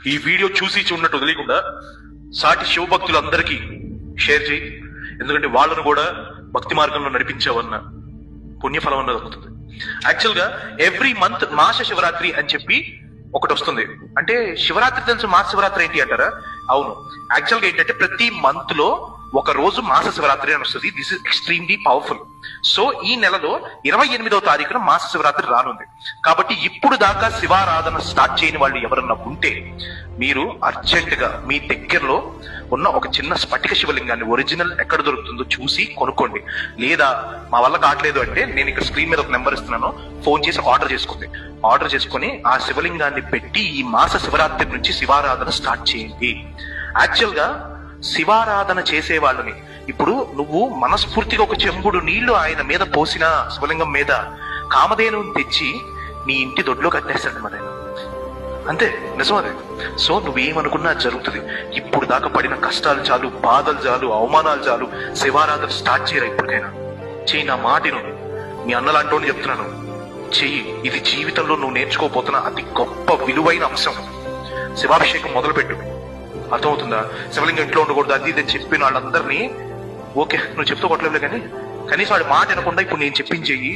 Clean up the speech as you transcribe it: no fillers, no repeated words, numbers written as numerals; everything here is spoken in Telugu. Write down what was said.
ఈ వీడియో చూసి చూడనట్టు వదిలేకుండా సాటి శివభక్తులందరికీ షేర్ చేయి. ఎందుకంటే వాళ్ళను కూడా భక్తి మార్గంలో నడిపించావన్న పుణ్యఫలం అన్నది దక్కుతుంది. యాక్చువల్ గా ఎవ్రీ మంత్ మాస శివరాత్రి అని చెప్పి ఒకటి వస్తుంది. అంటే శివరాత్రి తెలుసు, మాస శివరాత్రి ఏంటి అంటారా? అవును, యాక్చువల్ గా ఏంటంటే ప్రతి మంత్ లో ఒక రోజు మాస శివరాత్రి అని వస్తుంది. This is extremely powerful. So ఈ నెలలో 28వ తారీఖున మాస శివరాత్రి రానుంది. కాబట్టి ఇప్పుడు దాకా శివారాధన స్టార్ట్ చేయని వాళ్ళు ఎవరన్నా ఉంటే మీరు అర్జెంట్ గా మీ దగ్గరలో ఉన్న ఒక చిన్న స్ఫటిక శివలింగాన్ని ఒరిజినల్ ఎక్కడ దొరుకుతుందో చూసి కొనుక్కోండి. లేదా మా వల్ల కావట్లేదు అంటే నేను ఇక్కడ స్క్రీన్ మీద ఒక నెంబర్ ఇస్తున్నాను, ఫోన్ చేసి ఆర్డర్ చేసుకోండి. ఆర్డర్ చేసుకుని ఆ శివలింగాన్ని పెట్టి ఈ మాస శివరాత్రి నుంచి శివారాధన స్టార్ట్ చేయండి. యాక్చువల్ గా శివారాధన చేసే వాళ్ళని ఇప్పుడు నువ్వు మనస్ఫూర్తిగా ఒక చెంబుడు నీళ్లు ఆయన మీద పోసిన శివలింగం మీద కామధేనుని తెచ్చి నీ ఇంటి దొడ్లో కట్టేస్తాడు మన ఆయన. అంతే, నిజం అదే. సో నువ్వేమనుకున్నా జరుగుతుంది. ఇప్పుడు దాకా పడిన కష్టాలు చాలు, బాధలు చాలు, అవమానాలు చాలు. శివారాధన స్టార్ట్ చేయరా ఇప్పటికైనా. చెయ్యి, నా మాటను మీ అన్నలాంటోని చెప్తున్నాను, చెయ్యి. ఇది జీవితంలో నువ్వు నేర్చుకోపోతున్న అతి గొప్ప విలువైన అంశం. శివాభిషేకం మొదలుపెట్టు. అర్థమవుతుందా? శివలింగం ఇంట్లో ఉండకూడదు అది ఇది చెప్పిన వాళ్ళందరినీ ఓకే నువ్వు చెప్తూ కొట్టలేవులే, కానీ కనీసం వాడి మాట వినకుండా ఇప్పుడు నేను చెప్పించేయి.